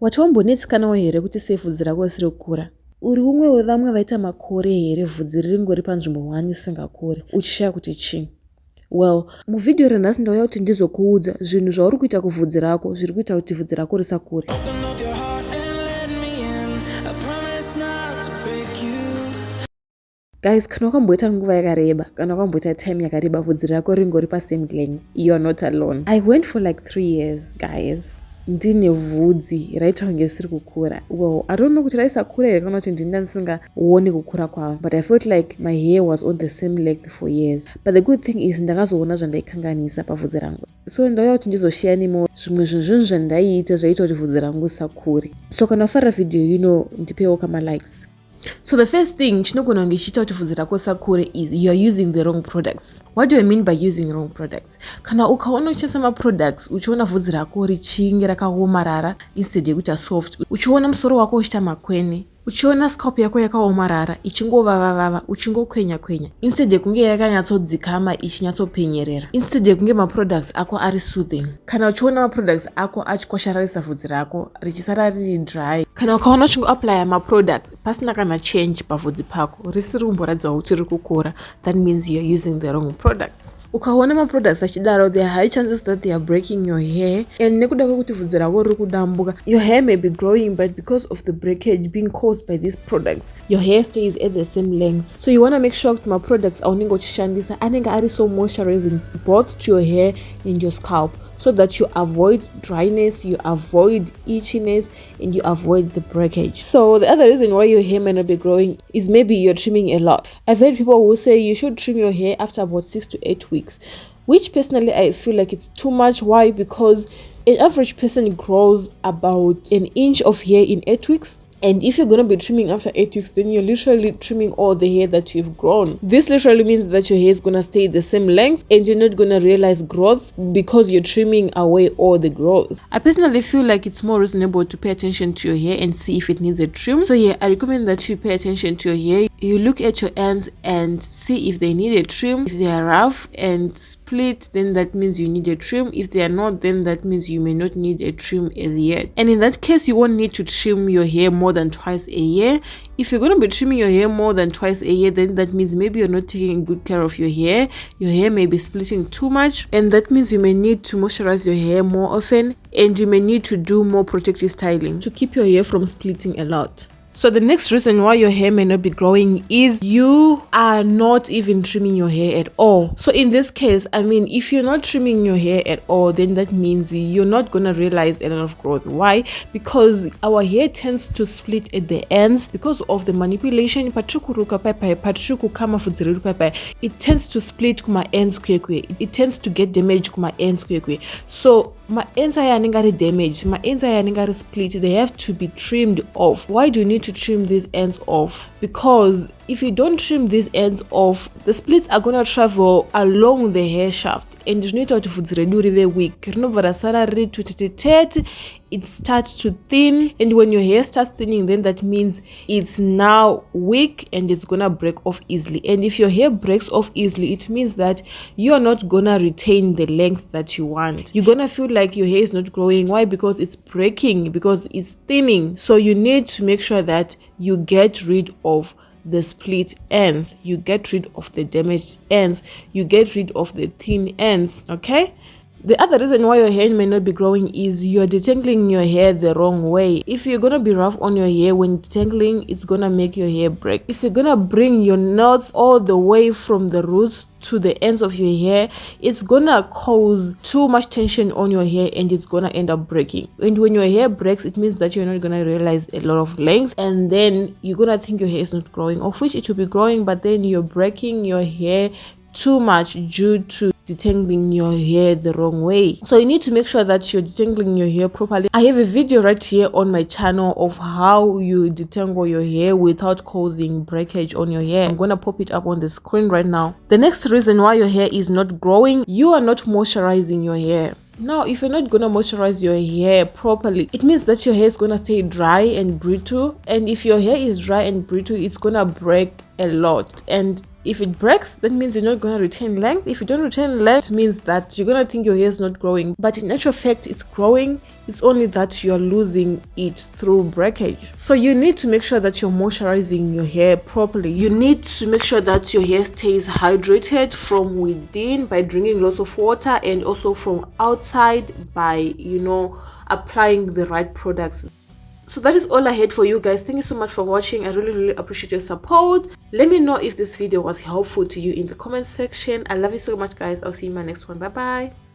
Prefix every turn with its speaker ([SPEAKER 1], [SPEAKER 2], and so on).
[SPEAKER 1] Watombonetsikanawo here kuti sei vhudzi rako risiri kukura? Uri umwe wevamwe vaita makore here vhudzi ringori panzvimbo 1 isingakuri uchishaya kuti chii? Well, muvhidhiyo ranhasi ndauya kuti ndizokuudza zvinhu zvauri kuita kuvhudzi rako zviri kuita kuti vhudzi rako risakure. Guys, kana wakamboita nguva yakareba, kana wakamboita time yakareba vhudzi rako ringori pasame length, you are not alone. I went for like 3 years, guys. Ndine vhudzi raita kunge risiri kukura. Well, I don't know kuti raisakura here kana kuti ndinda ndisingaoni kukura kwavo, but I felt like my hair was on the same length for years. But the good thing is ndakazoona zvandaikanganisa pavhudzi rangu. So ndauya kuti ndizoshare nemo zvimwe zvinhu zvandaiita zvaita kuti vhudzi rangu risakure. So kana wafarira video ndipewo kama likes. So the first thing chinogona kunge chiita kuti vhudzi rako risakure is you are using the wrong products. What do I mean by using wrong products? Kana ukaona uchishandisa maproducts uchiona vhudzi rako richinge rakaomarara instead yekuita soft, uchiona musoro wako uchiita makwene, uchiona scalp yako yakaomarara ichingovava uchingokwenya instead yekunge yakanyatsodzikama ichinyatsopenyerera, instead yekunge maproducts ako ari soothing. Kana uchiona maproducts ako achikwashararisa vhudzi rako richisara riri dry, kana ukaona uchingoapply maproducts pasina kana change pavhudzi pako risiri kumboratidza kuti riri kukura, that means you are using the wrong products. Ukaona maproducts achidaro, there are high chances that they are breaking your hair, and nekuda kwekuti vhudzi rako riri kudambuka, your hair may be growing, but because of the breakage being caused by these products, your hair stays at the same length. So you want to make sure that my products aunenge uchishandisa anenge ari so moisturizing both to your hair and your scalp, so that you avoid dryness, you avoid itchiness, and you avoid the breakage. So the other reason why your hair may not be growing is maybe you're trimming a lot. I've heard people who say you should trim your hair after about 6 to 8 weeks, which personally I feel like it's too much. Why? Because an average person grows about an inch of hair in 8 weeks. And if you're going to be trimming after 8 weeks, then you're literally trimming all the hair that you've grown. This literally means that your hair is going to stay the same length and you're not going to realize growth because you're trimming away all the growth. I personally feel like it's more reasonable to pay attention to your hair and see if it needs a trim. So yeah, I recommend that you pay attention to your hair. You look at your ends and see if they need a trim. If they are rough and split, then that means you need a trim. If they are not, then that means you may not need a trim as yet. And in that case, you won't need to trim your hair more than twice a year. If you're going to be trimming your hair more than twice a year, then that means maybe you're not taking good care of your hair. Your hair may be splitting too much, and that means you may need to moisturize your hair more often, and you may need to do more protective styling to keep your hair from splitting a lot. So the next reason why your hair may not be growing is you are not even trimming your hair at all. So in this case, I mean, if you're not trimming your hair at all, then that means you're not going to realize a lot of growth. Why? Because our hair tends to split at the ends because of the manipulation. It tends to split kuma ends quickly. It tends to get damaged kuma ends quickly. So my ends are damaged, my ends are split, they have to be trimmed off. Why do you need to trim these ends off? Because if you don't trim these ends off, the splits are gonna travel along the hair shaft, and you need to redu weak. It starts to thin, and when your hair starts thinning, then that means it's now weak and it's gonna break off easily. And if your hair breaks off easily, it means that you're not gonna retain the length that you want. You're gonna feel like your hair is not growing. Why? Because it's breaking, because it's thinning. So you need to make sure that you get rid of the split ends, you get rid of the damaged ends, you get rid of the thin ends. Okay, the other reason why your hair may not be growing is you're detangling your hair the wrong way. If you're gonna be rough on your hair when detangling, it's gonna make your hair break. If you're gonna bring your knots all the way from the roots to the ends of your hair, it's gonna cause too much tension on your hair and it's gonna end up breaking. And when your hair breaks, it means that you're not gonna realize a lot of length, and then you're gonna think your hair is not growing, of which it will be growing, but then you're breaking your hair too much due to detangling your hair the wrong way. So you need to make sure that you're detangling your hair properly. I have a video right here on my channel of how you detangle your hair without causing breakage on your hair. I'm gonna pop it up on the screen right now. The next reason why your hair is not growing, you are not moisturizing your hair. Now, if you're not gonna moisturize your hair properly, it means that your hair is gonna stay dry and brittle. And if your hair is dry and brittle, it's gonna break a lot. And If it breaks, that means you're not going to retain length. If you don't retain length, it means that you're going to think your hair is not growing, but in actual fact it's growing. It's only that you're losing it through breakage. So you need to make sure that you're moisturizing your hair properly. You need to make sure that your hair stays hydrated from within by drinking lots of water, and also from outside by, applying the right products. So that is all I had for you guys. Thank you so much for watching. I really appreciate your support. Let me know if this video was helpful to you in the comment section. I love you so much, guys. I'll see you in my next one. Bye bye.